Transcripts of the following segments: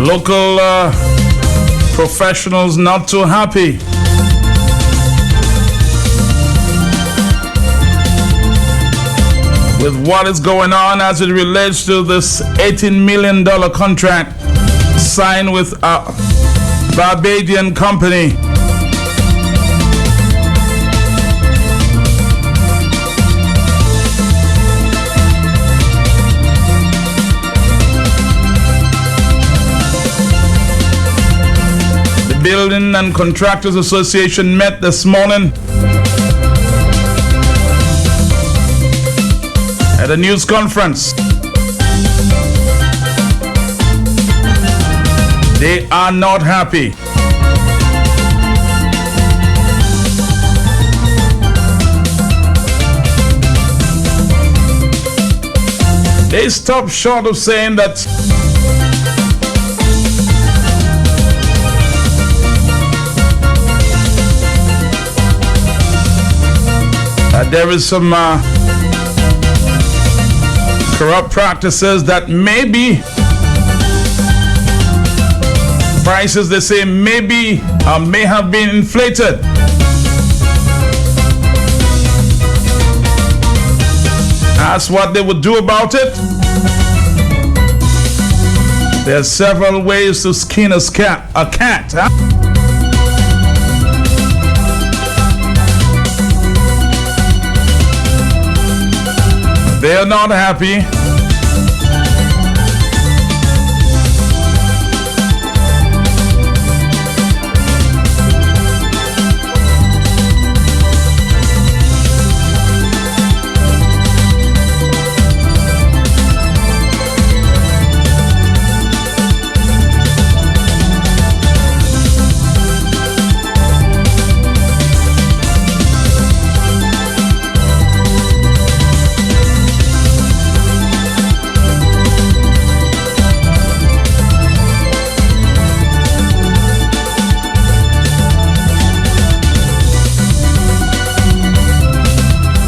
Local professionals not too happy. With what is going on as it relates to this $18 million contract signed with a Barbadian company. The Building and Contractors Association met this morning at a news conference. They are not happy. They stopped short of saying that there is some corrupt practices that maybe prices, they say, maybe may have been inflated. Ask what they would do about it. There are several ways to skin a cat. Huh? They are not happy.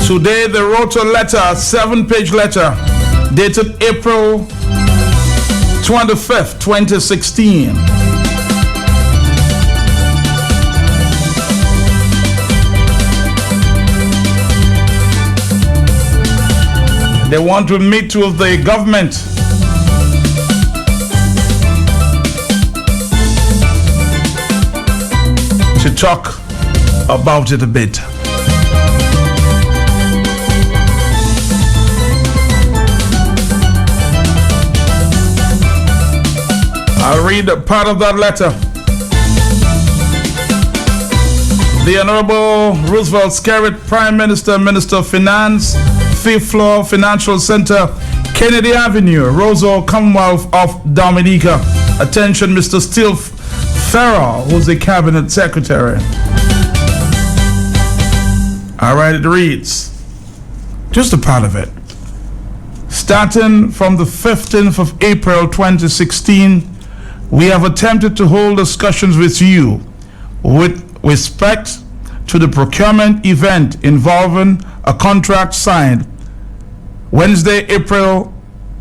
Today they wrote a letter, a 7-page letter, dated April 25th, 2016. They want to meet with the government to talk about it a bit. I'll read a part of that letter. The Honorable Roosevelt Skerritt, Prime Minister, Minister of Finance, 5th Floor Financial Center, Kennedy Avenue, Roseau, Commonwealth of Dominica. Attention, Mr. Steele Farrell, who's the Cabinet Secretary. All right, it reads, just a part of it. Starting from the 15th of April 2016, we have attempted to hold discussions with you with respect to the procurement event involving a contract signed Wednesday, April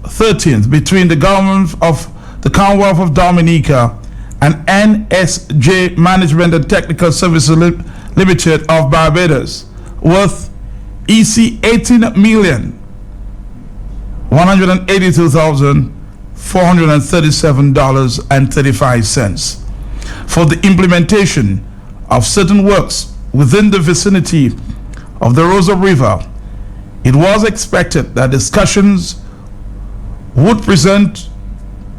13th between the government of the Commonwealth of Dominica and NSJ Management and Technical Services Limited of Barbados worth EC $18,182,437.35 for the implementation of certain works within the vicinity of the Roseau River. It was expected that discussions would present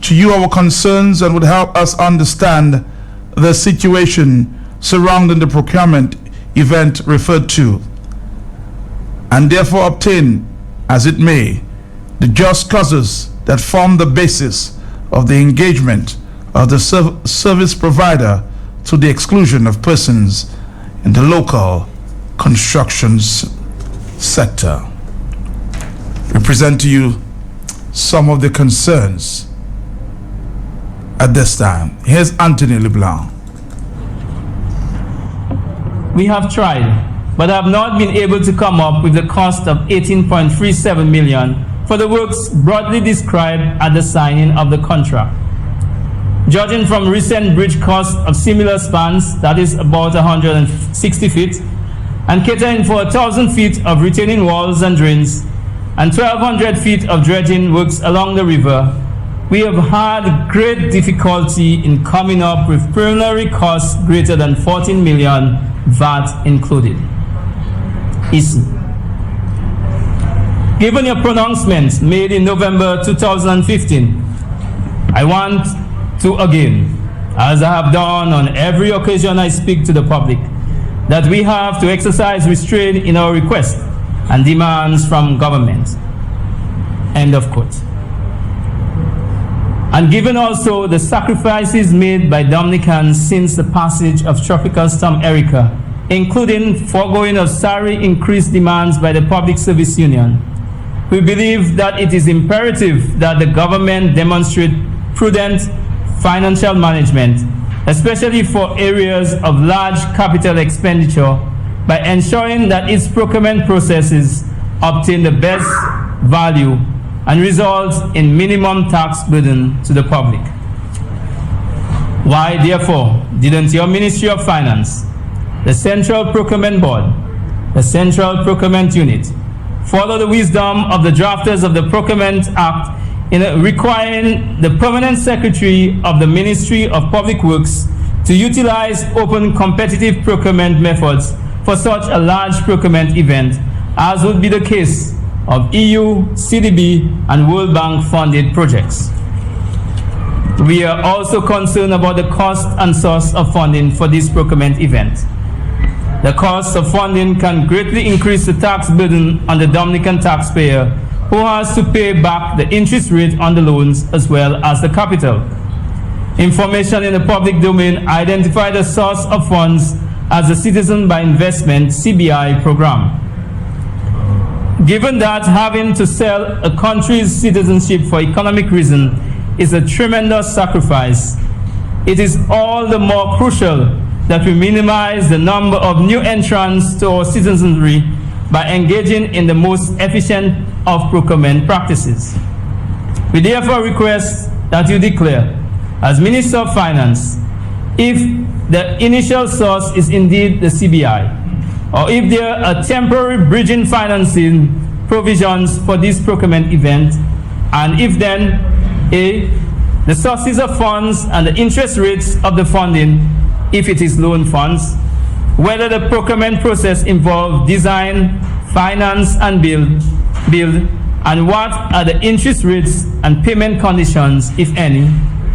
to you our concerns and would help us understand the situation surrounding the procurement event referred to, and therefore obtain, as it may, the just causes that form the basis of the engagement of the service provider to the exclusion of persons in the local construction sector. We present to you some of the concerns at this time. Here's Anthony LeBlanc. We have tried, but have not been able to come up with the cost of $18.37 million for the works broadly described at the signing of the contract. Judging from recent bridge costs of similar spans, that is about 160 feet, and catering for 1,000 feet of retaining walls and drains, and 1,200 feet of dredging works along the river, we have had great difficulty in coming up with preliminary costs greater than 14 million, VAT included. EC. Given your pronouncements made in November 2015, I want to again, as I have done on every occasion I speak to the public, that we have to exercise restraint in our requests and demands from government. End of quote. And given also the sacrifices made by Dominicans since the passage of Tropical Storm Erica, including foregoing of salary increase demands by the Public Service Union, we believe that it is imperative that the government demonstrate prudent financial management, especially for areas of large capital expenditure, by ensuring that its procurement processes obtain the best value and result in minimum tax burden to the public. Why, therefore, didn't your Ministry of Finance, the Central Procurement Board, the Central Procurement Unit, follow the wisdom of the drafters of the Procurement Act in requiring the Permanent Secretary of the Ministry of Public Works to utilize open competitive procurement methods for such a large procurement event, as would be the case of EU, CDB, and World Bank funded projects. We are also concerned about the cost and source of funding for this procurement event. The cost of funding can greatly increase the tax burden on the Dominican taxpayer, who has to pay back the interest rate on the loans as well as the capital. Information in the public domain identified the source of funds as the Citizen by Investment (CBI) program. Given that having to sell a country's citizenship for economic reasons is a tremendous sacrifice, it is all the more crucial that we minimize the number of new entrants to our citizenry by engaging in the most efficient of procurement practices. We therefore request that you declare, as Minister of Finance, if the initial source is indeed the CBI, or if there are temporary bridging financing provisions for this procurement event, and if then, A, the sources of funds and the interest rates of the funding, if it is loan funds, whether the procurement process involves design, finance, and build, and what are the interest rates and payment conditions, if any,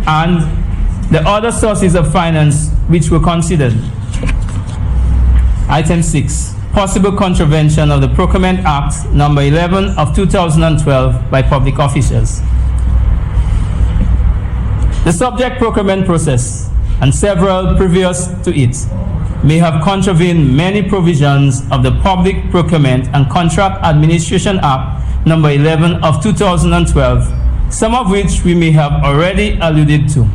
and the other sources of finance which were considered. Item 6, possible contravention of the Procurement Act number 11 of 2012 by public officials. The subject procurement process and several previous to it may have contravened many provisions of the Public Procurement and Contract Administration Act number 11 of 2012, some of which we may have already alluded to.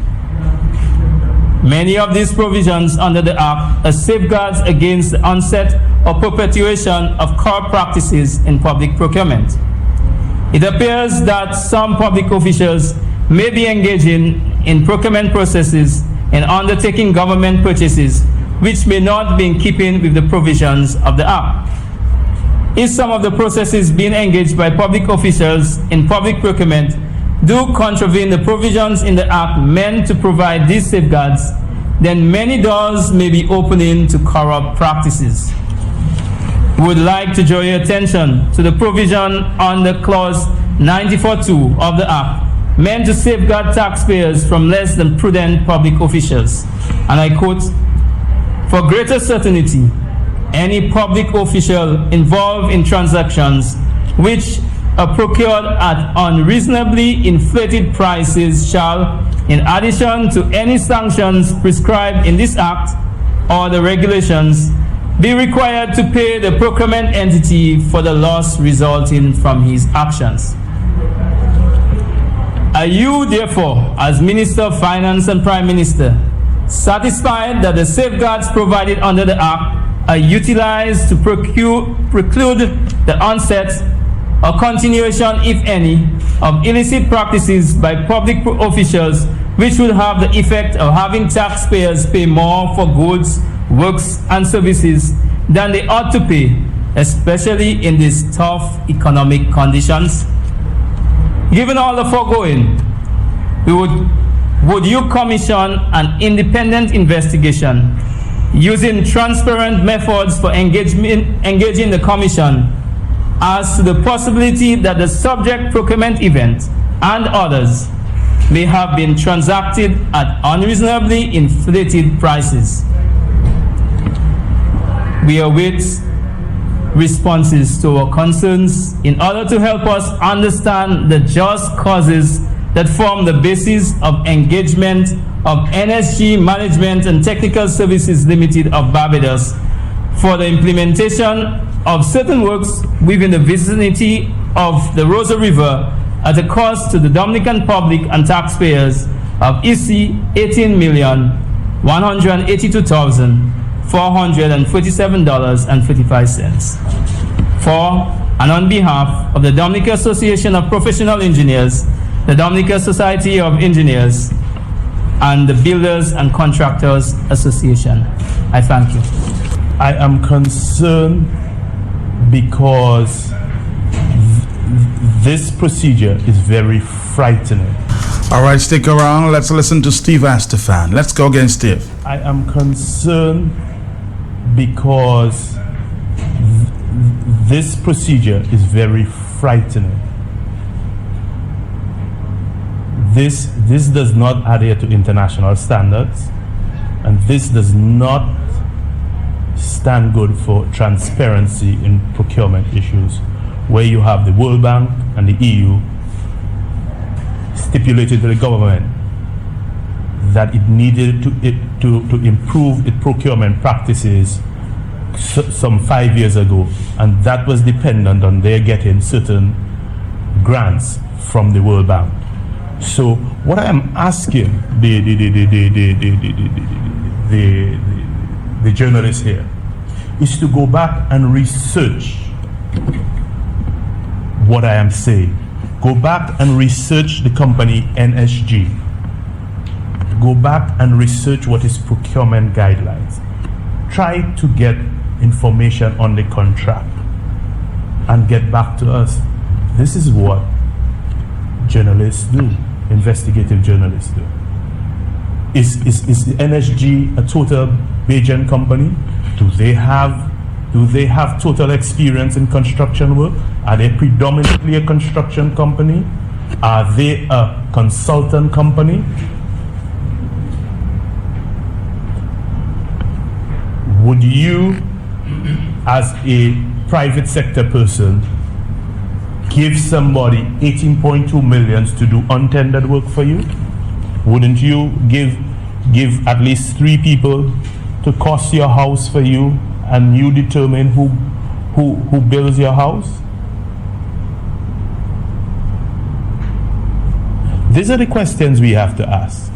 Many of these provisions under the Act are safeguards against the onset or perpetuation of corrupt practices in public procurement. It appears that some public officials may be engaging in procurement processes and undertaking government purchases which may not be in keeping with the provisions of the Act. If some of the processes being engaged by public officials in public procurement do contravene the provisions in the Act meant to provide these safeguards, then many doors may be opening to corrupt practices. We would like to draw your attention to the provision under Clause 94(2) of the Act, meant to safeguard taxpayers from less than prudent public officials. And I quote, "For greater certainty, any public official involved in transactions which are procured at unreasonably inflated prices shall, in addition to any sanctions prescribed in this Act or the regulations, be required to pay the procurement entity for the loss resulting from his actions." Are you, therefore, as Minister of Finance and Prime Minister, satisfied that the safeguards provided under the Act are utilized to preclude the onset or continuation, if any, of illicit practices by public officials which would have the effect of having taxpayers pay more for goods, works, and services than they ought to pay, especially in these tough economic conditions? Given all the foregoing, would you commission an independent investigation using transparent methods for engaging the Commission as to the possibility that the subject procurement event and others may have been transacted at unreasonably inflated prices? We await responses to our concerns in order to help us understand the just causes that form the basis of engagement of NSG Management and Technical Services Limited of Barbados for the implementation of certain works within the vicinity of the Rosa River at a cost to the Dominican public and taxpayers of EC 18,182,447.45. For and on behalf of the Dominican Association of Professional Engineers, the Dominican Society of Engineers, and the Builders and Contractors Association, I thank you. I am concerned because this procedure is very frightening. All right, stick around. Let's listen to Steve Astafan. Let's go again, Steve. I am concerned because this procedure is very frightening. This does not adhere to international standards, and this does not stand good for transparency in procurement issues, where you have the World Bank and the EU stipulated to the government that it needed to improve its procurement practices some 5 years ago, and that was dependent on their getting certain grants from the World Bank. So what I am asking the journalists here is to go back and research what I am saying. Go back and research the company NSG. Go back and research what is procurement guidelines. Try to get information on the contract and get back to us. This is what journalists do, investigative journalists do. Is the NSG a total Bajan company? Do they have total experience in construction work? Are they predominantly a construction company? Are they a consultant company? Would you, as a private sector person, give somebody 18.2 million to do untendered work for you? Wouldn't you give at least 3 people to cost your house for you, and you determine who builds your house? These are the questions we have to ask.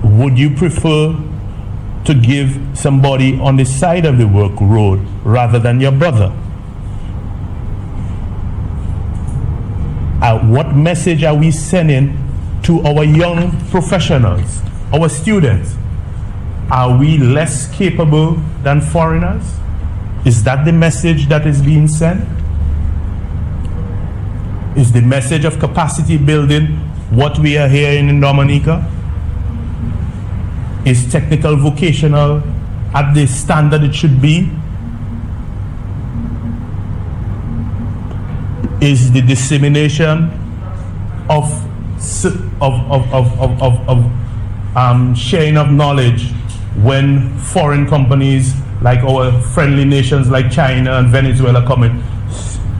Would you prefer to give somebody on the side of the work road rather than your brother? What message are we sending to our young professionals, our students? Are we less capable than foreigners? Is that the message that is being sent? Is the message of capacity building what we are hearing in Dominica? Is technical vocational at the standard it should be? Is the dissemination of sharing of knowledge when foreign companies like our friendly nations like China and Venezuela come in,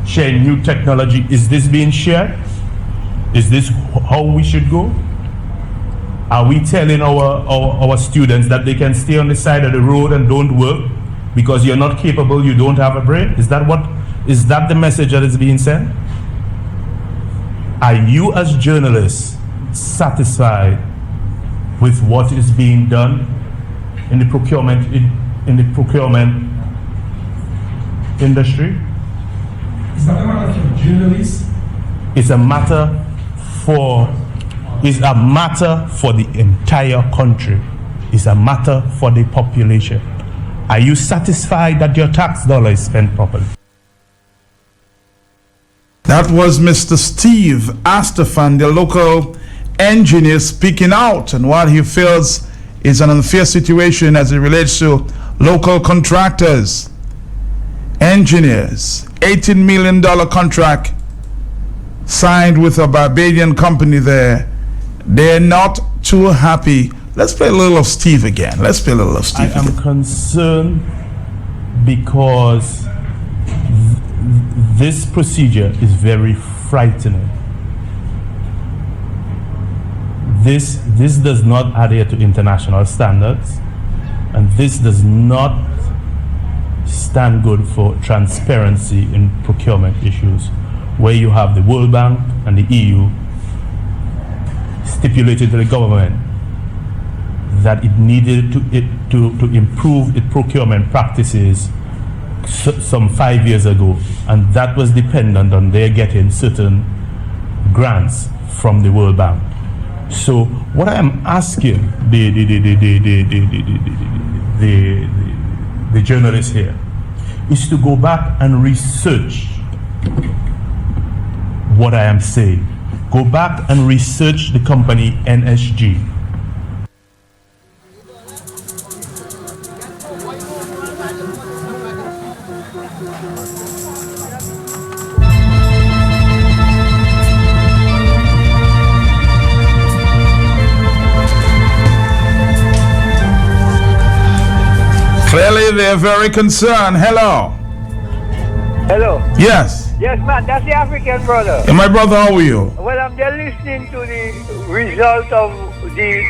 sharing new technology? Is this being shared? Is this how we should go? Are we telling our students that they can stay on the side of the road and don't work because you're not capable, you don't have a brain? Is that the message that is being sent? Are you as journalists satisfied with what is being done in the procurement industry? Is that a matter for journalists? It's a matter for is a matter for the entire country. It's a matter for the population. Are you satisfied that your tax dollar is spent properly? That was Mr. Steve Astafan, the local engineer, speaking out on what he feels is an unfair situation as it relates to local contractors, engineers. $18 million contract signed with a Barbadian company there. They're not too happy. Let's play a little of Steve again. Let's play a little of Steve I am again. concerned because this procedure is very frightening. This does not adhere to international standards, and this does not stand good for transparency in procurement issues, where you have the World Bank and the EU stipulated to the government that it needed to improve its procurement practices some 5 years ago, and that was dependent on their getting certain grants from the World Bank. So what I am asking the journalists here is to go back and research what I am saying. Go back and research the company NSG. Clearly, they're very concerned. Hello. Hello. Yes. Yes, man, that's the African brother. Hey, my brother, how are you? Well, I'm just listening to the result of the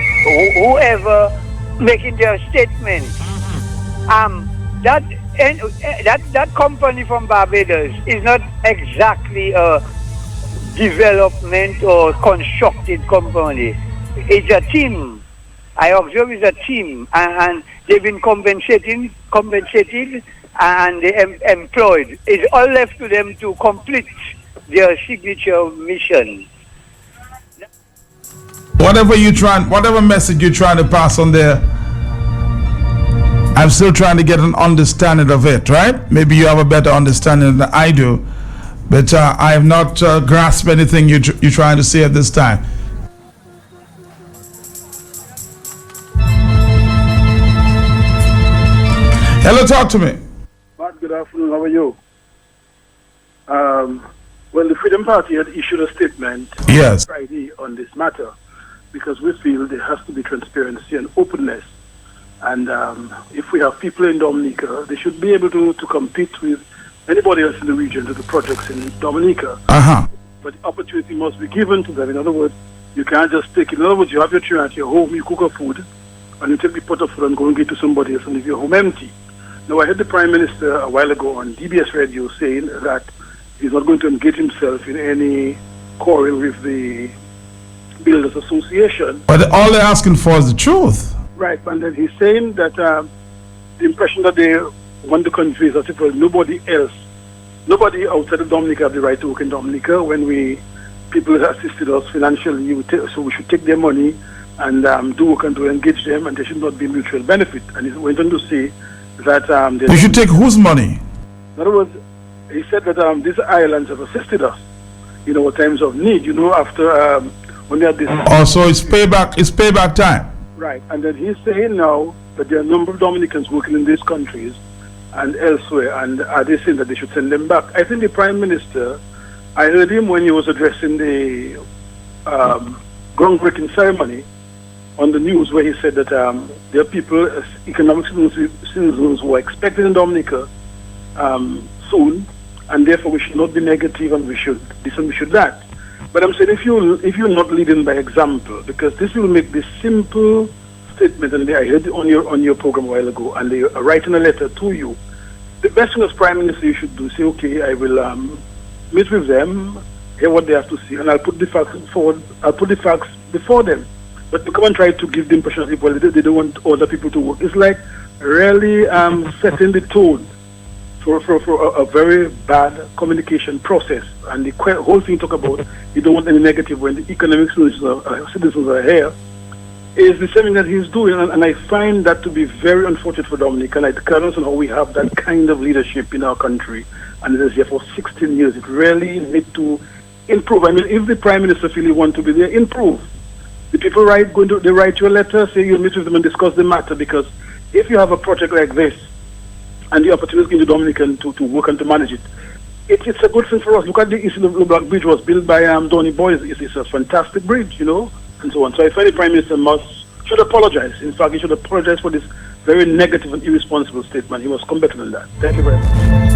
whoever making their statement. That company from Barbados is not exactly a development or constructed company. It's a team. I observe it's a team, and they've been compensated, and they employed. It's all left to them to complete their signature mission. Whatever message you're trying to pass on there, I'm still trying to get an understanding of it, right? Maybe you have a better understanding than I do, but I have not grasped anything you're trying to say at this time. Hello, talk to me. Matt, good afternoon. How are you? Well, the Freedom Party had issued a statement Yes. Friday on this matter because we feel there has to be transparency and openness. And if we have people in Dominica, they should be able to compete with anybody else in the region to the projects in Dominica. But the opportunity must be given to them. In other words, you can't just take it. In other words, you have your children at your home, you cook a food, and you take the pot of food and go and give it to somebody else and leave your home empty. Now, I heard the Prime Minister a while ago on DBS Radio saying that he's not going to engage himself in any quarrel with the Builders Association. But all they're asking for is the truth. Right, and then he's saying that the impression that they want to convey is as if nobody outside of Dominica have the right to work in Dominica. When people assisted us financially, so we should take their money and do work and to engage them, and there should not be mutual benefit. And he went on to say that we should take whose money? In other words, he said that these islands have assisted us in our times of need. You know, after when they had this. Oh, so it's payback. It's payback time. Right, and then he's saying now that there are a number of Dominicans working in these countries and elsewhere, and are they saying that they should send them back? I think the Prime Minister, I heard him when he was addressing the groundbreaking ceremony on the news, where he said that there are people, economic citizens who are expected in Dominica soon, and therefore we should not be negative, and we should this and we should that. But I'm saying if you're not leading by example, because this will make this simple statement, and I heard it on your program a while ago, and they are writing a letter to you. The best thing as Prime Minister you should do, say, okay, I will meet with them, hear what they have to say, and I'll put the facts forward. I'll put the facts before them. But to come and try to give the impression that they don't want other people to work, it's like really setting the tone for a very bad communication process. And the whole thing talk about you don't want any negative when the economic citizens are here is the same thing that he's doing. And I find that to be very unfortunate for Dominic. And I can't understand how we have that kind of leadership in our country. And it is here for 16 years. It really needs to improve. I mean, if the Prime Minister feel he want to be there, improve. The people they write you a letter, say you meet with them and discuss the matter. Because if you have a project like this, and the opportunity to Dominican to work and to manage it, it's a good thing for us. Look at the East Black Bridge was built by Donny Boys. It's a fantastic bridge, and so on. So I find the Prime Minister should apologize. In fact, he should apologize for this very negative and irresponsible statement. He must come better than that. Thank you very much.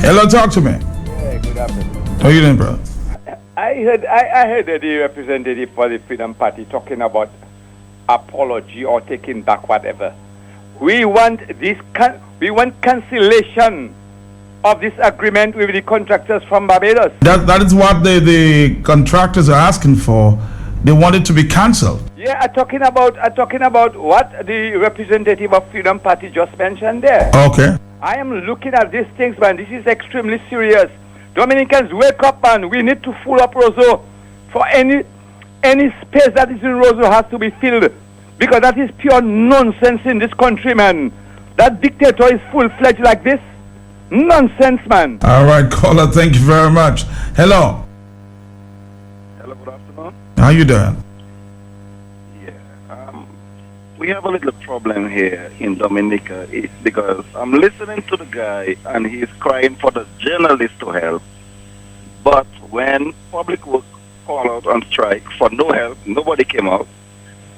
Hello, talk to me. Yeah, good afternoon. How you doing, bro? I heard the representative for the Freedom Party talking about apology or taking back whatever. We want cancellation of this agreement with the contractors from Barbados. That is what the contractors are asking for. They want it to be cancelled. Yeah, I'm talking about what the representative of Freedom Party just mentioned there. Okay. I am looking at these things, man. This is extremely serious. Dominicans, wake up, man. We need to fill up Roseau. For any space that is in Roseau has to be filled. Because that is pure nonsense in this country, man. That dictator is full-fledged like this. Nonsense, man. All right, caller, thank you very much. Hello. Hello, good afternoon. How you doing? We have a little problem here in Dominica. It's because I'm listening to the guy and he's crying for the journalists to help. But when public was called out on strike for no help, nobody came out.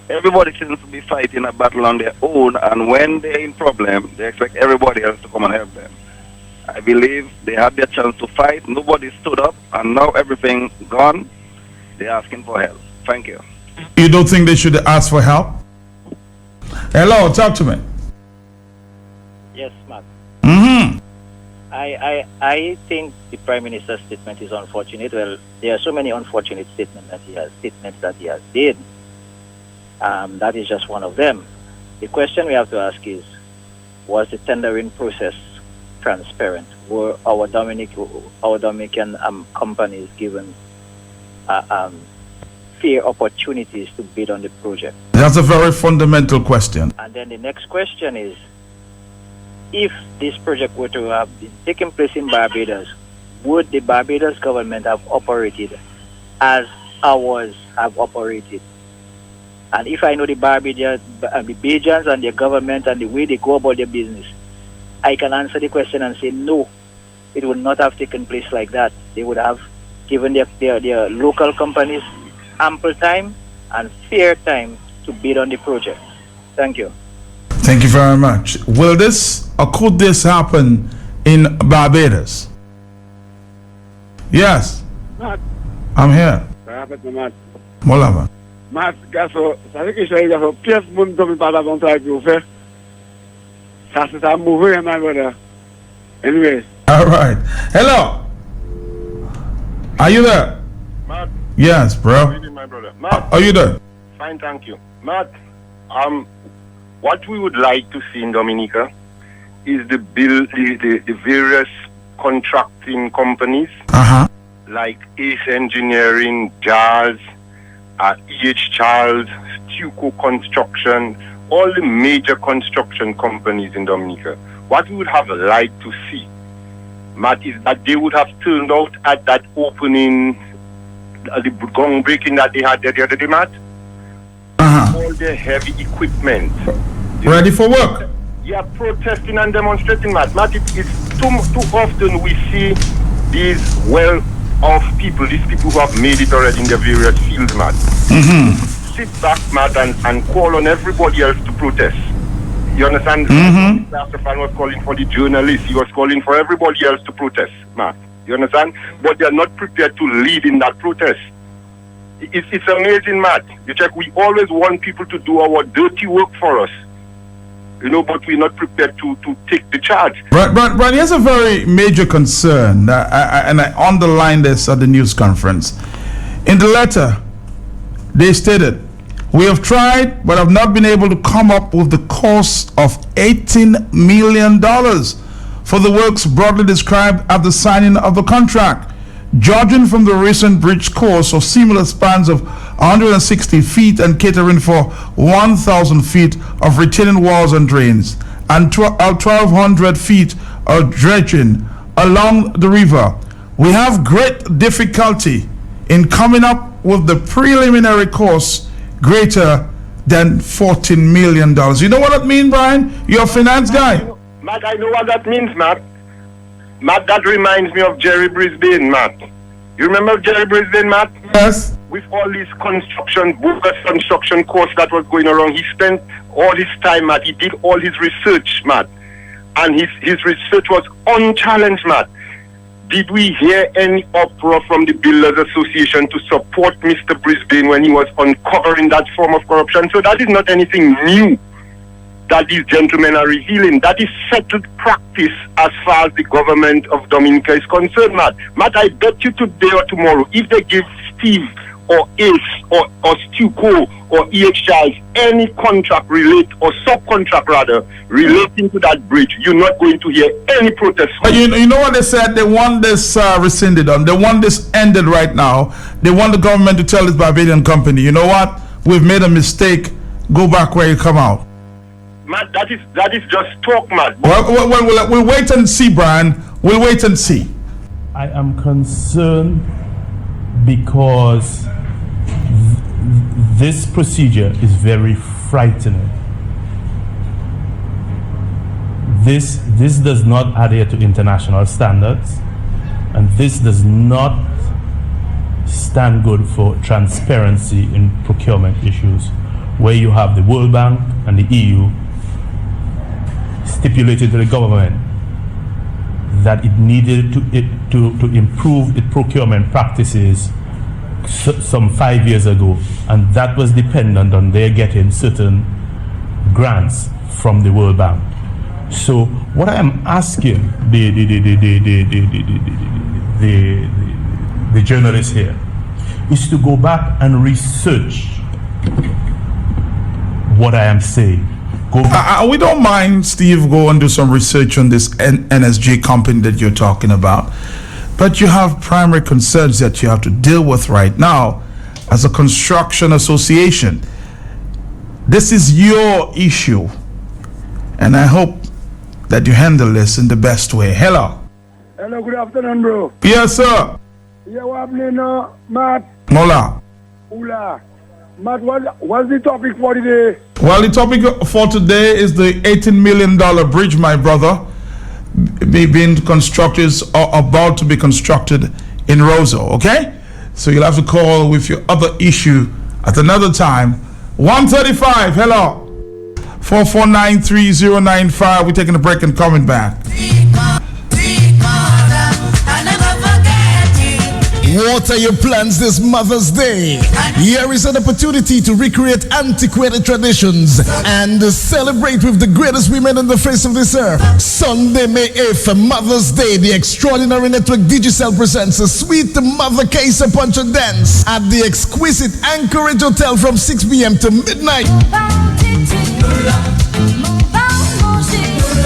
Everybody seems to be fighting a battle on their own, and when they're in problem, they expect everybody else to come and help them. I believe they had their chance to fight, nobody stood up, and now everything gone, they're asking for help. Thank you. You don't think they should ask for help? Hello, talk to me. Yes, Mark. Mm-hmm. I think the Prime Minister's statement is unfortunate. Well, there are so many unfortunate statements that he has made. That is just one of them. The question we have to ask is, was the tendering process transparent? Were our Dominican companies given fair opportunities to bid on the project? That's a very fundamental question. And then the next question is, if this project were to have been taking place in Barbados, would the Barbados government have operated as ours have operated? And if I know the Barbadians and their government and the way they go about their business, I can answer the question and say no, it would not have taken place like that. They would have given their local companies ample time and fair time to bid on the project. Thank you. Thank you very much. Will this or could this happen in Barbados? Yes. Matt. I'm here. Matt. Molava. Matt, gaso, ça veut que je suis gaso, pièce moun domi pas d'avant travail pour faire. Ça c'est un mauvais, my brother. Anyways. All right. Hello. Are you there? Matt. Yes, bro. How are you doing, my brother? Matt. Are you there? Fine, thank you. Matt, what we would like to see in Dominica is the various contracting companies like Ace Engineering, Jazz, E.H. Charles, Stuco Construction, all the major construction companies in Dominica. What we would have liked to see, Matt, is that they would have turned out at that opening, the groundbreaking that they had there the other day, Matt. All their heavy equipment. Ready for work? Yeah, protesting and demonstrating, Matt. Matt, it's too often we see these well-off people, these people who have made it already in their various fields, man, sit back, man, and call on everybody else to protest. You understand? Mr. Fan was calling for the journalists. He was calling for everybody else to protest, man. You understand? But they are not prepared to lead in that protest. It's amazing, Matt. You check, we always want people to do our dirty work for us. You know, but we're not prepared to take the charge. But here's a very major concern, and I underlined this at the news conference. In the letter, they stated, "We have tried, but have not been able to come up with the cost of $18 million for the works broadly described at the signing of the contract. Judging from the recent bridge course of similar spans of 160 feet and catering for 1,000 feet of retaining walls and drains, and 1,200 feet of dredging along the river, we have great difficulty in coming up with the preliminary cost greater than $14 million." You know what that means, Brian? You're a finance guy. Matt, I know what that means, Matt. Matt, that reminds me of Jerry Brisbane, Matt. You remember Jerry Brisbane, Matt? Yes. With all these bogus construction course that was going around, he spent all his time, Matt. He did all his research, Matt. And his research was unchallenged, Matt. Did we hear any uproar from the Builders Association to support Mr. Brisbane when he was uncovering that form of corruption? So that is not anything new that these gentlemen are revealing. That is settled practice as far as the government of Dominica is concerned, Matt. Matt, I bet you today or tomorrow, if they give Steve or Ace or Stuco or E.H. Childs any contract or subcontract rather, relating to that bridge, you're not going to hear any protest. But you know what they said? They want this rescinded on. They want this ended right now. They want the government to tell this Barbadian company, you know what? We've made a mistake. Go back where you come out. Matt, that is just talk, Matt. We'll wait and see, Brian. We'll wait and see. I am concerned because this procedure is very frightening. This does not adhere to international standards, and this does not stand good for transparency in procurement issues, where you have the World Bank and the EU stipulated to the government that it needed to improve its procurement practices some 5 years ago, and that was dependent on their getting certain grants from the World Bank. So what I am asking the journalists here is to go back and research what I am saying. We don't mind, Steve, go and do some research on this NSG company that you're talking about. But you have primary concerns that you have to deal with right now as a construction association. This is your issue, and I hope that you handle this in the best way. Hello. Hello, good afternoon, bro. Yes, sir. Yeah, what happening, Matt? Mola. Ula. Matt, what's the topic for today? Well, the topic for today is the $18 million bridge, my brother, being constructed or about to be constructed in Roseau, okay? So you'll have to call with your other issue at another time. 135, hello. 4493095. We're taking a break and coming back. What are your plans this Mother's Day? Here is an opportunity to recreate antiquated traditions and celebrate with the greatest women on the face of this earth. Sunday, May 8th, Mother's Day, the Extraordinary Network Digicel presents a sweet Mother Kaisa Punch and Dance at the exquisite Anchorage Hotel from 6 p.m. to midnight.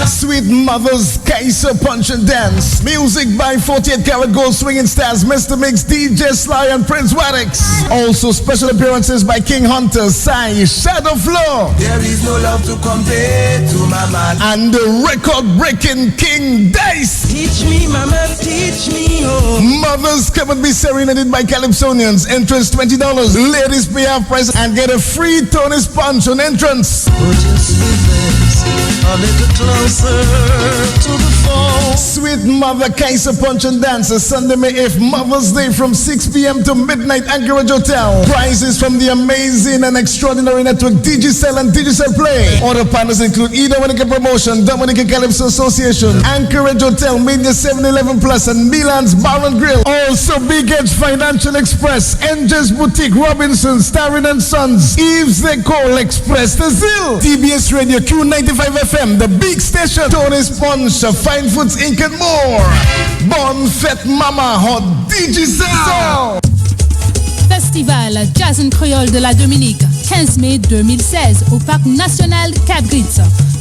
Sweet Mother's Kaisa Punch and Dance. Music by 48 Karat Gold Swinging Stars, Mr. Mix, DJ Sly, and Prince Wadix. Also special appearances by King Hunter, Sai, Shadow Flow. There is no love to compare to my man. And the record-breaking King Dice. Teach me, mama, teach me, oh. Mothers come and be serenaded by Calypsonians. Entrance $20. Ladies pay half price and get a free Tony's Punch on entrance. Oh, just a little closer to the phone. Sweet Mother Kaiser Punch and Dances, Sunday, May 8th, Mother's Day from 6 p.m. to midnight, Anchorage Hotel. Prizes from the amazing and extraordinary network Digicel and Digicel Play. Other partners include Dominica Promotion, Dominica Calypso Association, Anchorage Hotel, Media 711 Plus, and Milan's Bar and Grill. Also, Big Edge Financial Express, Angels Boutique, Robinson, Starrin and Sons, Eve's Decor, Express the Zill, TBS Radio, Q95 FM, The Big Station, Tony's Punch, Fine Foods Inc. and more. Bonne fête Mama Hot Digicel. Festival Jazz and Creole de la Dominique, 15 mai 2016 au Parc National Cabritz.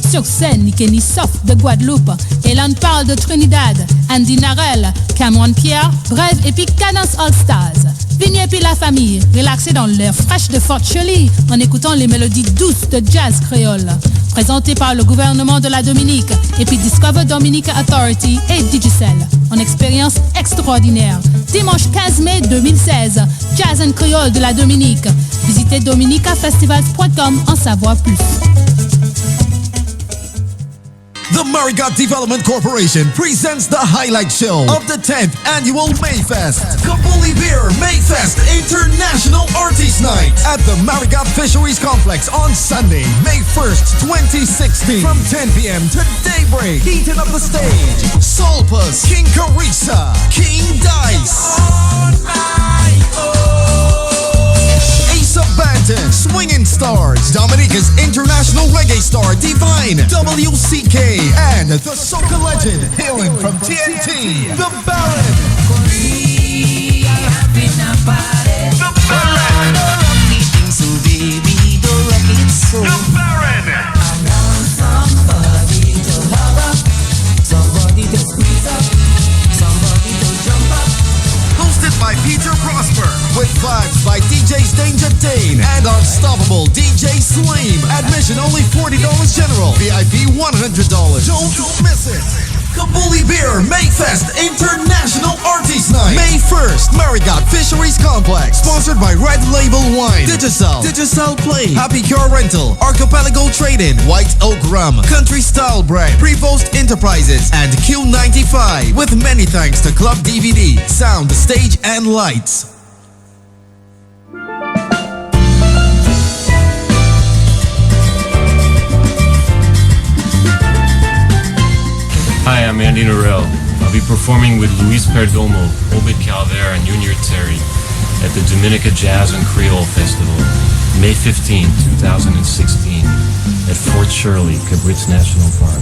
Sur scène, Nikeni Soft de Guadeloupe, Hélène Parle de Trinidad, Andy Narel, Cameron Pierre, Brève et puis Cadence All Stars. Venez puis la famille, relaxez dans l'air fraîche de Fort Shirley en écoutant les mélodies douces de jazz créole. Présenté par le gouvernement de la Dominique et puis Discover Dominica Authority et Digicel. En expérience extraordinaire. Dimanche 15 mai 2016, Jazz and Creole de la Dominique. Visitez dominicafestivals.com en savoir plus. The Marigot Development Corporation presents the highlight show of the 10th annual Mayfest. Kabuli Beer Mayfest International Artist Night at the Marigot Fisheries Complex on Sunday, May 1st, 2016 from 10 p.m. to daybreak. Heating up the stage, Solpus, King Carissa, King Dice. Banton, Swinging Stars, Dominica's international reggae star Divine, WCK, and the soca legend hailing from TNT, The Baron. The Baron. Somebody to squeeze up, somebody to jump up. Hosted by Peter Prosper, with vibes by DJs Danger Dane and Unstoppable DJ Slim. Admission only $40 general, VIP $100. Don't miss it. Kabuli Beer Mayfest International Artist Night, May 1st, Marigot Fisheries Complex. Sponsored by Red Label Wine, Digicel Play, Happy Cure Rental, Archipelago Trading, White Oak Rum, Country Style Bread, Prepost Enterprises, and Q95. With many thanks to Club DVD, Sound, Stage, and Lights. Hi, I'm Andy Norell. I'll be performing with Luis Perdomo, Obed Calver, and Junior Terry at the Dominica Jazz and Creole Festival, May 15, 2016, at Fort Shirley, Cabritz National Park.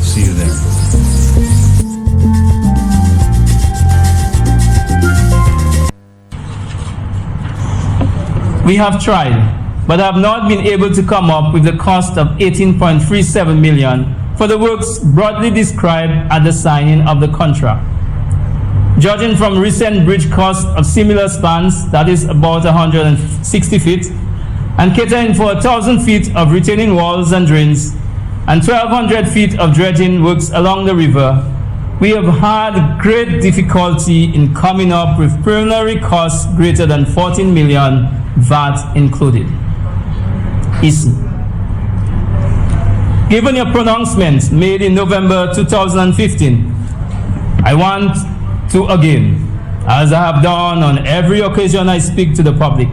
See you there. We have tried, but have not been able to come up with the cost of $18.37 million for the works broadly described at the signing of the contract. Judging from recent bridge costs of similar spans, that is about 160 feet, and catering for 1,000 feet of retaining walls and drains, and 1,200 feet of dredging works along the river, we have had great difficulty in coming up with preliminary costs greater than $14 million, VAT included. Easy. Given your pronouncement made in November 2015, I want to again, as I have done on every occasion I speak to the public,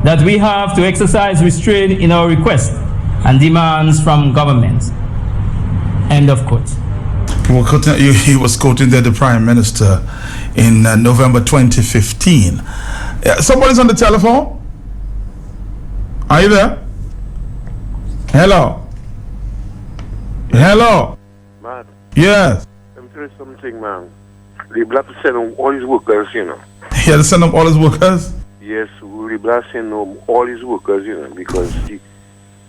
that we have to exercise restraint in our requests and demands from government. End of quote. He was quoting there the Prime Minister in November 2015. Somebody's on the telephone? Are you there? Hello? Hello? Man. Yes. Let me tell you something, man. They have to send them all his workers, you know. He had to send them all his workers? Yes, we have to send them all his workers, you know, because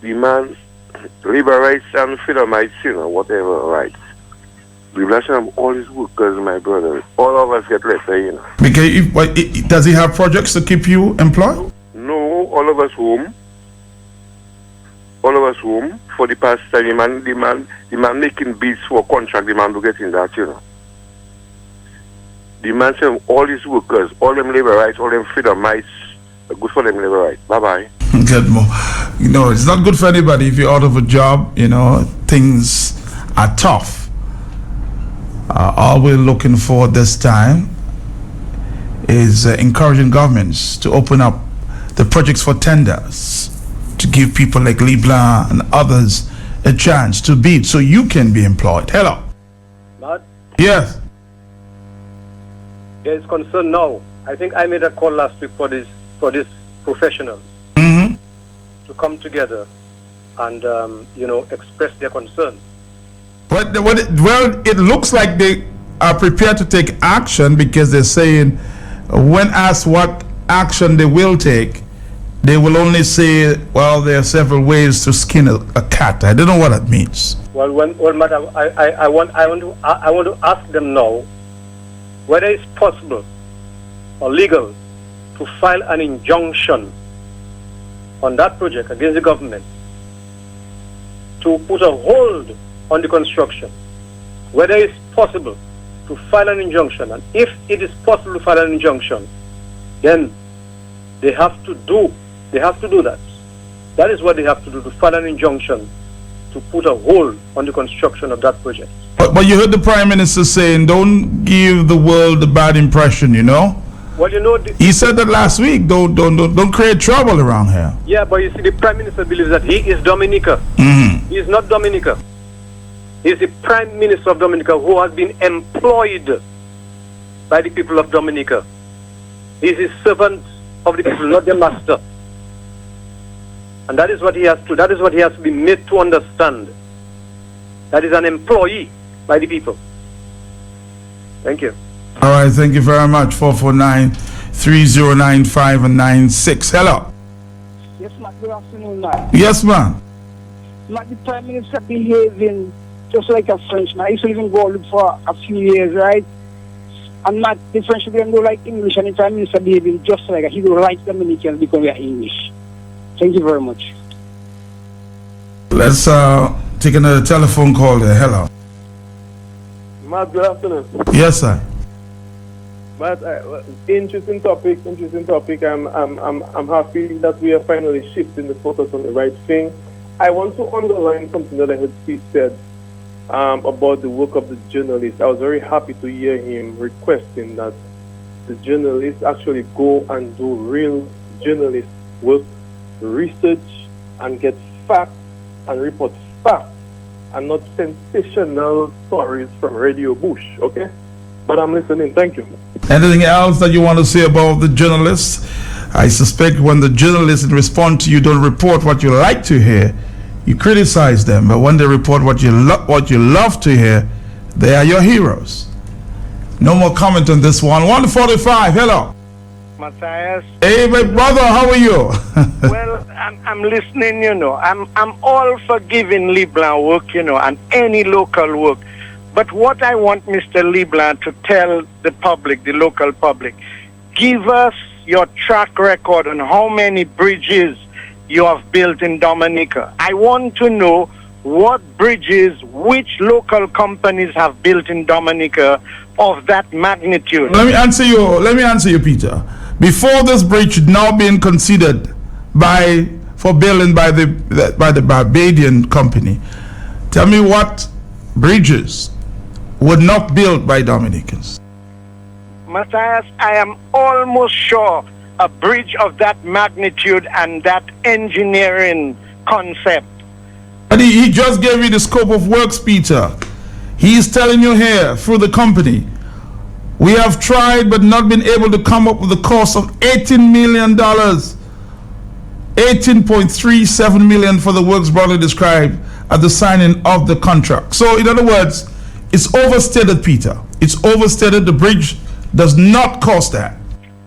the man, labor rights and freedom rights, you know, whatever rights. We have to send them all his workers, my brother. All of us get letter, you know. Because does he have projects to keep you employed? No, all of us home. All of us home. For the past time, the man making bids for contract, the man to get in that, you know. The man saying all his workers, all them labor rights, all them freedom rights, good for them labor rights. Bye-bye. Get more. You know, it's not good for anybody if you're out of a job. You know, things are tough. All we're looking for this time is encouraging governments to open up the projects for tenders, to give people like Leblanc and others a chance to bid so you can be employed. Hello. Matt? Yes. There is concern now. I think I made a call last week for this professionals to come together and express their concern. Well, it looks like they are prepared to take action, because they're saying when asked what action they will take, they will only say, well, there are several ways to skin a cat. I don't know what that means. Well, madam, I want to ask them now whether it's possible or legal to file an injunction on that project against the government to put a hold on the construction. Whether it's possible to file an injunction, and if it is possible to file an injunction, then they have to do that. That is what they have to do, to file an injunction to put a hold on the construction of that project. But you heard the Prime Minister saying, don't give the world a bad impression, you know? Well, you know... He said that last week, don't create trouble around here. Yeah, but you see, the Prime Minister believes that he is Dominica. He is not Dominica. He is the Prime Minister of Dominica, who has been employed by the people of Dominica. He is a servant of the people, not their master. And that is what he has to be made to understand. That is an employee by the people. Thank you. All right, thank you very much. 449-3095 and 96. Hello. Yes, ma'am. Good afternoon, ma'am. Yes, ma'am. Ma'am, the Prime Minister behaving just like a Frenchman. I used to live in Guadeloupe for a few years, right? And Matt, the French people don't like English, and the Prime Minister behaving just like he don't like Dominicans because we are English. Thank you very much. Let's take another telephone call there. Hello. Matt, good afternoon. Yes, sir. Matt, interesting topic. I'm happy that we are finally shifting the focus on the right thing. I want to underline something that I heard Steve said about the work of the journalists. I was very happy to hear him requesting that the journalists actually go and do real journalist work, research, and get facts and report facts, and not sensational stories from Radio Bush, okay? But I'm listening. Thank you. Anything else that you want to say about the journalists? I suspect when the journalists respond to you don't report what you like to hear, you criticize them. But when they report what you love to hear, they are your heroes. No more comment on this one. 145. Hello. Matthias. Hey, my brother. How are you? Well, I'm listening. You know, I'm all for giving Leblanc work. You know, and any local work. But what I want Mr. Leblanc to tell the public, the local public, give us your track record on how many bridges you have built in Dominica. I want to know what bridges, which local companies have built in Dominica of that magnitude. Let me answer you, Peter. Before this bridge now being considered for building by the Barbadian company, tell me what bridges were not built by Dominicans. Matthias, I am almost sure a bridge of that magnitude and that engineering concept. And he just gave you the scope of works, Peter. He is telling you here through the company, we have tried but not been able to come up with the cost of $18 million. 18.37 million for the works broadly described at the signing of the contract. So in other words, it's overstated, Peter. It's overstated. The bridge does not cost that.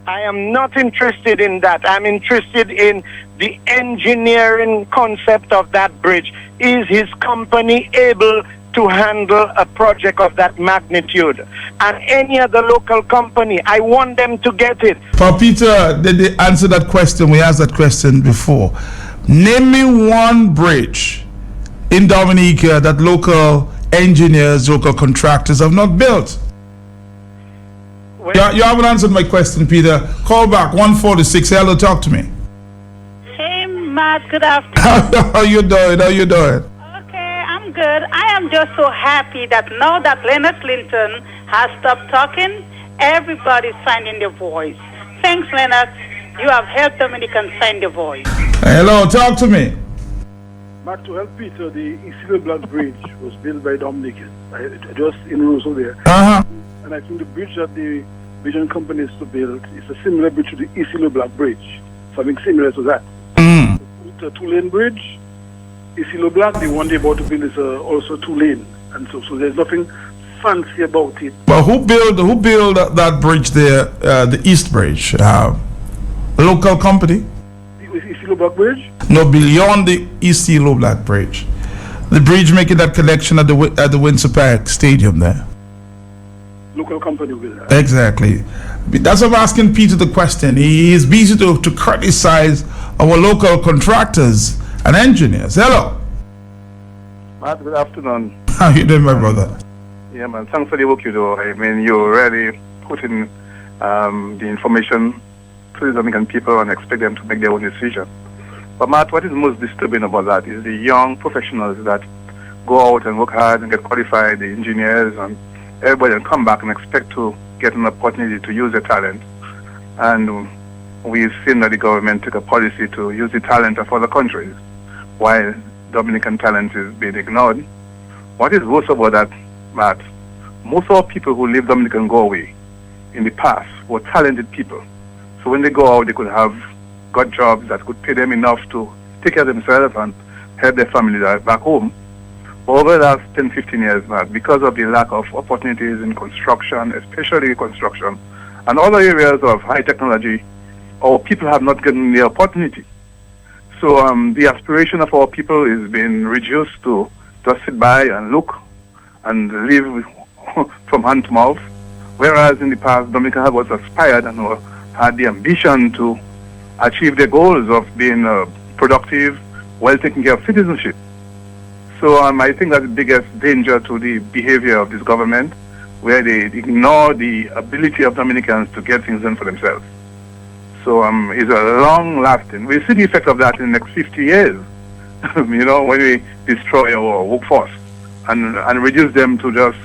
I am not interested in that. I'm interested in the engineering concept of that bridge. Is his company able to handle a project of that magnitude? And any other local company, I want them to get it. For Peter, did they answer that question? We asked that question before. Name me one bridge in Dominica that local engineers, local contractors have not built. You haven't answered my question, Peter. Call back 146. Hello, talk to me. Hey, Matt. Good afternoon. How you doing? How you doing? Okay, I'm good. I am just so happy that now that Leonard Clinton has stopped talking, everybody's finding their voice. Thanks, Leonard. You have helped Dominicans find their voice. Hello, talk to me. Matt, to help Peter, the Isidro Black Bridge was built by Dominicans, just in Roseau there. And I think the bridge that the Vision Company is to build is a similar bridge to the Isidro Black Bridge, something similar to that. It's a two-lane bridge. Isidro Black, the one they're about to build, is also two-lane, and so there's nothing fancy about it. But who built that bridge there, the East Bridge? Local company? Isidro Black Bridge? No, beyond the Isidro Black Bridge. The bridge making that connection at the Windsor Park Stadium there. Local company will. Exactly. That's why I'm asking Peter the question. He is busy to criticize our local contractors and engineers. Hello. Matt, good afternoon. How you doing, my brother? Yeah, man. Thanks for the work you do. I mean, you really put in the information to the Dominican people and expect them to make their own decision. But Matt, what is most disturbing about that is the young professionals that go out and work hard and get qualified, the engineers and everybody, and come back and expect to get an opportunity to use their talent. And we've seen that the government took a policy to use the talent of other countries while Dominican talent is being ignored. What is worse about that, Matt, most of our people who live Dominican go away in the past were talented people. So when they go out, they could have got jobs that could pay them enough to take care of themselves and help their families back home. But over the last 10, 15 years, Matt, because of the lack of opportunities in construction, especially construction, and other areas of high technology, our people have not gotten the opportunity. So the aspiration of our people is being reduced to just sit by and look and live from hand to mouth, whereas in the past, Dominica was aspired and had the ambition to achieve their goals of being productive, well taken care of citizenship. So I think that's the biggest danger to the behavior of this government, where they ignore the ability of Dominicans to get things done for themselves. So it's a long-lasting. We'll see the effect of that in the next 50 years, you know, when we destroy our workforce and reduce them to just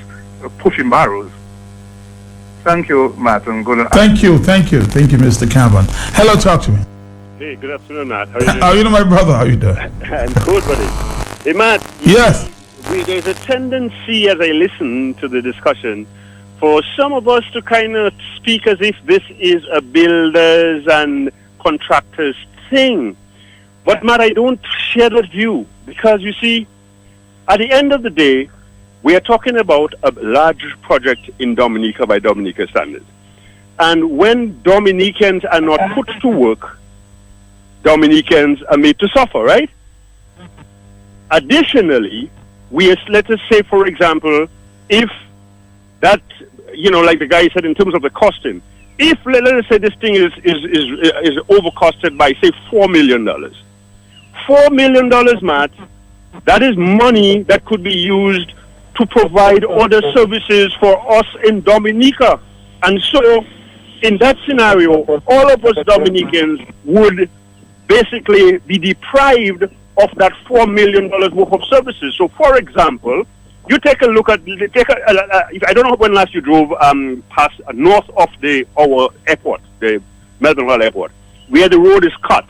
pushing barrows. Thank you, Matt. And good. Thank you, Mr. Cameron. Hello, talk to me. Hey, good afternoon, Matt. How are you doing? How you doing, my brother? How you doing? I'm good, buddy. Hey, Matt. Yes. There's a tendency, as I listen to the discussion, for some of us to kind of speak as if this is a builders and contractors thing. But, Matt, I don't share that view because, you see, at the end of the day, we are talking about a large project in Dominica by Dominica standards. And when Dominicans are not put to work, Dominicans are made to suffer, right? Additionally, let us say, for example, if that, you know, like the guy said in terms of the costing, if, let us say, this thing is overcosted by, say, $4 million. $4 million, Matt, that is money that could be used to provide other services for us in Dominica. And so, in that scenario, all of us Dominicans would basically be deprived of that $4 million worth of services. So, for example, you take a look at, I don't know when last you drove past north of our airport, the Melbourne Royal Airport, where the road is cut.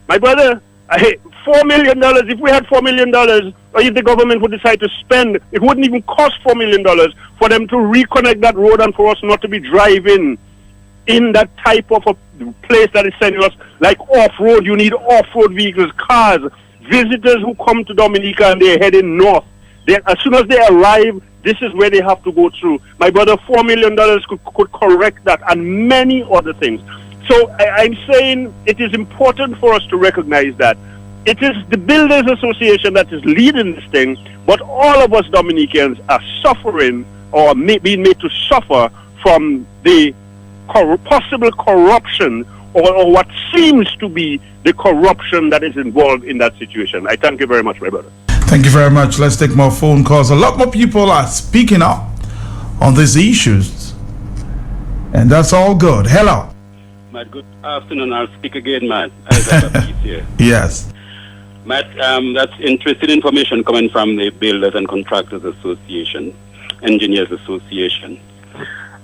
My brother, $4 million, if we had $4 million, or if the government would decide to spend, it wouldn't even cost $4 million for them to reconnect that road and for us not to be driving in that type of a place that is sending us, like off-road. You need off-road vehicles, cars, visitors who come to Dominica and they're heading north. As soon as they arrive, this is where they have to go through. My brother, $4 million could correct that and many other things. So I'm saying it is important for us to recognize that it is the Builders Association that is leading this thing, but all of us Dominicans are suffering or being made to suffer from the possible corruption or what seems to be the corruption that is involved in that situation. I thank you very much, my brother. Thank you very much. Let's take more phone calls. A lot more people are speaking up on these issues, and that's all good. Hello. Matt, good afternoon. I'll speak again, Matt. As I here. Yes. Matt, that's interesting information coming from the Builders and Contractors Association, Engineers Association.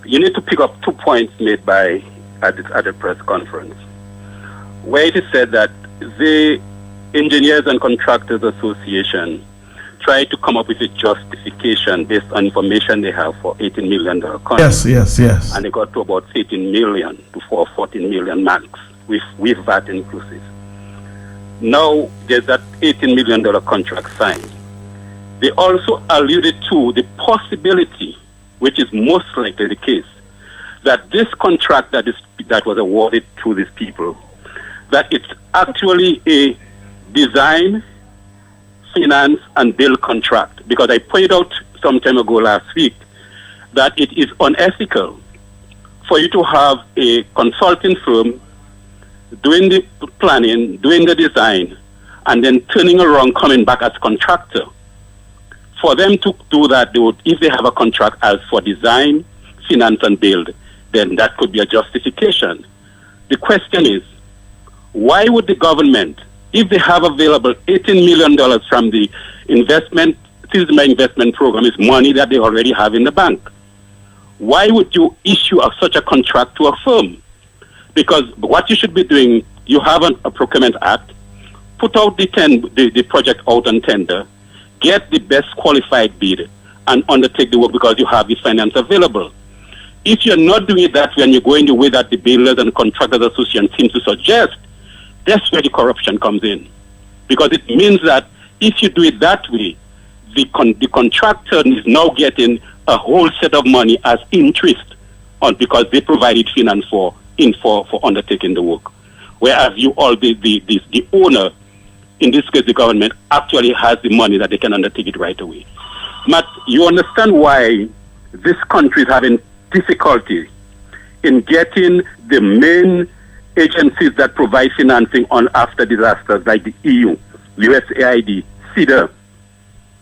You need to pick up 2 points made at the press conference, where it is said that the Engineers and Contractors Association tried to come up with a justification based on information they have for $18 million contract. Yes. And they got to about 18 million to 14 million max with VAT inclusive. Now there's that $18 million contract signed. They also alluded to the possibility, which is most likely the case, that this contract that was awarded to these people, that it's actually a design, finance, and build contract. Because I pointed out some time ago last week that it is unethical for you to have a consulting firm doing the planning, doing the design, and then turning around, coming back as contractor. For them to do that, if they have a contract as for design, finance, and build, then that could be a justification. The question is, why would the government, if they have available $18 million from the investment program, is money that they already have in the bank, why would you issue such a contract to a firm? Because what you should be doing, you have a procurement act, put out the project out on tender, get the best qualified bid, and undertake the work because you have the finance available. If you're not doing it that way and you're going the way that the Builders and Contractors Association seems to suggest, that's where the corruption comes in. Because it means that if you do it that way, the contractor is now getting a whole set of money as interest because they provided finance for undertaking the work. Whereas the owner, in this case the government, actually has the money that they can undertake it right away. Matt, you understand why this country is having difficulty in getting the main agencies that provide financing on after disasters like the EU, USAID, CEDA,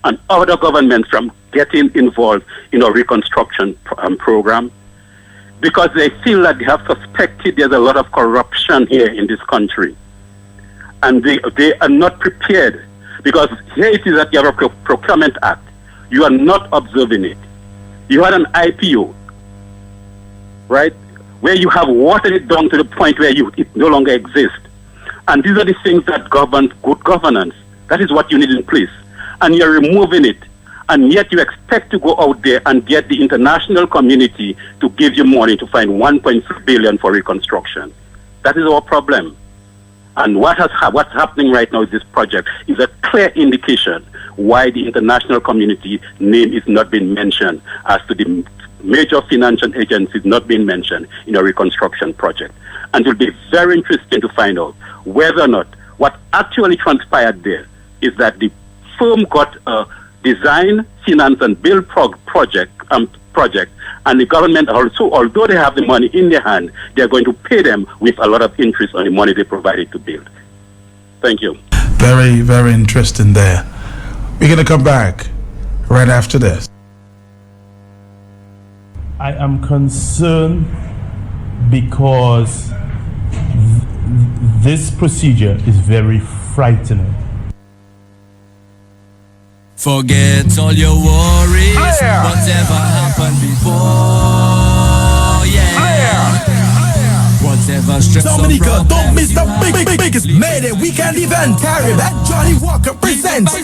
and other governments from getting involved in a reconstruction program? Because they feel that they have suspected there's a lot of corruption here in this country. And they are not prepared. Because here it is that you have a Procurement Act. You are not observing it. You had an IPO, right, where you have watered it down to the point where it no longer exists. And these are the things that govern good governance. That is what you need in place. And you're removing it. And yet you expect to go out there and get the international community to give you money to find $1.3 billion for reconstruction. That is our problem. And what's happening right now with this project is a clear indication why the international community name is not being mentioned as to the major financial agencies not being mentioned in a reconstruction project. And it will be very interesting to find out whether or not what actually transpired there is that the firm got a design, finance, and build project, and the government also, although they have the money in their hand, they are going to pay them with a lot of interest on the money they provided to build. Thank you. Very, very interesting there. We're going to come back right after this. I am concerned because this procedure is very frightening. Forget all your worries, whatever happened before, whatever stress Dominica, don't miss the biggest Mayday weekend event. Carib and Johnny Walker presents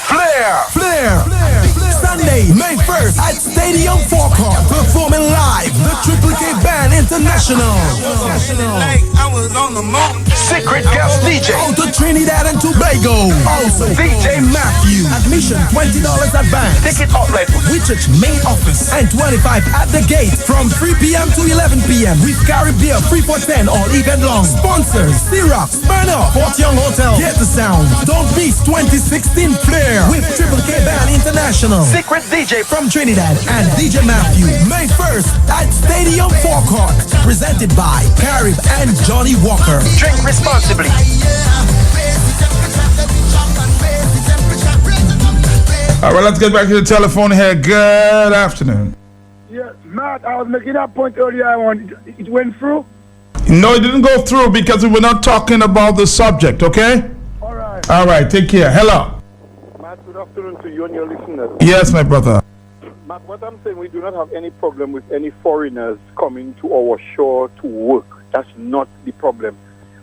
Flair. Sunday, May 1st at Stadium Forecourt, performing live the Triple K Band International. I was on the mountain. Secret guest DJ out to Trinidad and Tobago. Also DJ Matthew. Admission $20 advance. Ticket outlet Wichich main office and $25 at the gate from 3 p.m. to 11 p.m. with Caribbean free for 10 all event long. Sponsors Syrup, Smirnoff, Fort Young Hotel. Get the sound. Don't miss 2016 Flair with Triple K Band International. Secret DJ from Trinidad and DJ Matthew. May 1st at Stadium Forecourt. Presented by Carib and Johnny Walker. Drink responsibly. All right, let's get back to the telephone here. Good afternoon. Yeah, Matt, I was making that point earlier. It went through? No, it didn't go through because we were not talking about the subject, okay? All right. All right, take care. Hello. Matt, good afternoon to you and your listeners. Yes, my brother. Matt, what I'm saying, we do not have any problem with any foreigners coming to our shore to work. That's not the problem.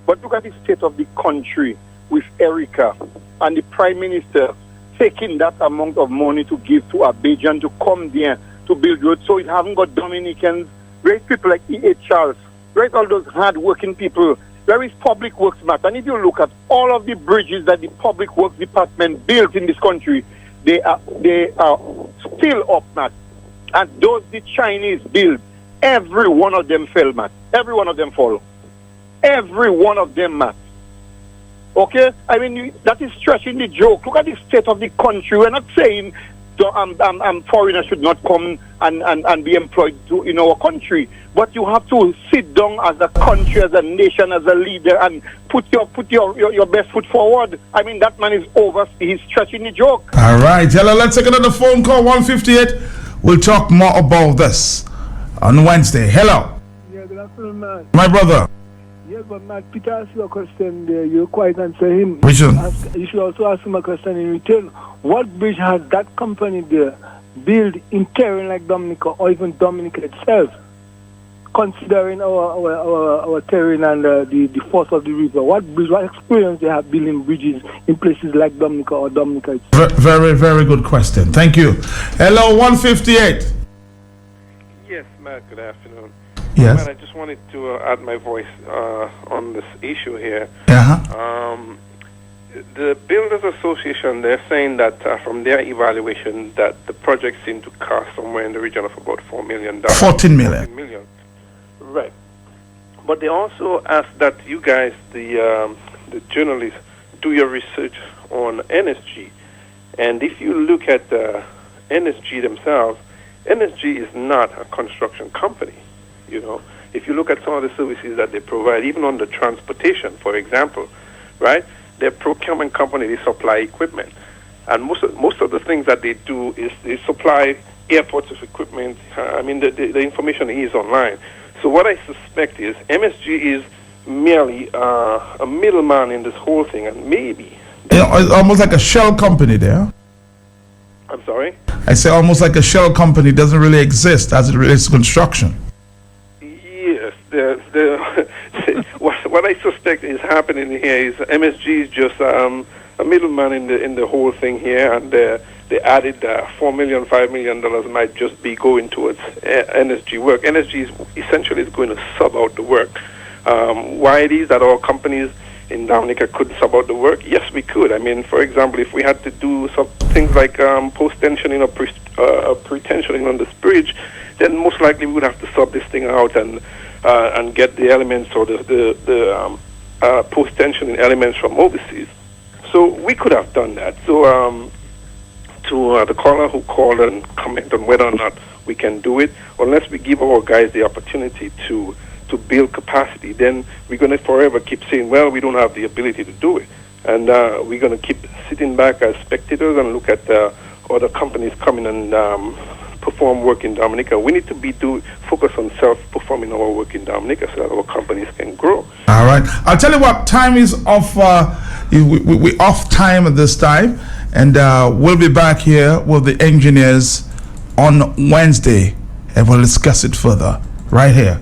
But look at the state of the country with Erica and the Prime Minister taking that amount of money to give to Abidjan to come there to build roads. So it haven't got Dominicans, great people like E.A. Charles, right? All those hard-working people. Where is public works, Matt? And if you look at all of the bridges that the public works department built in this country, they are still up, Matt. And those the Chinese build, every one of them fell, Matt. Every one of them fall. Every one of them, Matt. Okay? I mean, that is stretching the joke. Look at the state of the country. We're not saying foreigners should not come and be employed in our country. But you have to sit down as a country, as a nation, as a leader, and put your best foot forward. I mean, that man is he's stretching the joke. All right, hello, let's take another phone call, 158. We'll talk more about this on Wednesday. Hello. Yeah, good afternoon, man. My brother. Yes, but Matt, Peter asked you a question there. You quite answer him. Which one? You should also ask him a question in return. What bridge has that company there built in terrain like Dominica or even Dominica itself? Considering our terrain and the force of the river, what experience they have building bridges in places like Dominica or Dominica itself? Very, very good question. Thank you. Hello, 158. Yes, Matt, good afternoon. Yes. Matt, I just wanted to add my voice on this issue here. The Builders Association, they're saying that from their evaluation that the project seemed to cost somewhere in the region of about $4 million. 14 million. 14 million. Right. But they also asked that you guys, the journalists, do your research on NSG. And if you look at NSG themselves, NSG is not a construction company. You know, if you look at some of the services that they provide, even on the transportation, for example, right? They're a procurement company. They supply equipment, and most of the things that they do is they supply airports with equipment. I mean, the information is online. So what I suspect is MSG is merely a middleman in this whole thing, and maybe it's almost like a shell company there. I'm sorry? I say almost like a shell company doesn't really exist as it relates to construction. Yes, what I suspect is happening here is MSG is just a middleman in the whole thing here, and they added $4 million, $5 million might just be going towards NSG work. NSG is essentially going to sub out the work. Why it is that all companies in Dominica could sub out the work? Yes, we could. I mean, for example, if we had to do some things like post-tensioning or pre-tensioning on this bridge, then most likely we would have to sub this thing out and get the elements or the post-tensioning elements from overseas. So we could have done that. So to the caller who called and comment on whether or not we can do it, unless we give our guys the opportunity to build capacity, then we're going to forever keep saying, well, we don't have the ability to do it. And we're going to keep sitting back as spectators and look at other companies coming and perform work in Dominica. We need to focus on self-performing our work in Dominica so that our companies can grow. All right. I'll tell you what, time is off. We're off time at this time. And we'll be back here with the engineers on Wednesday. And we'll discuss it further right here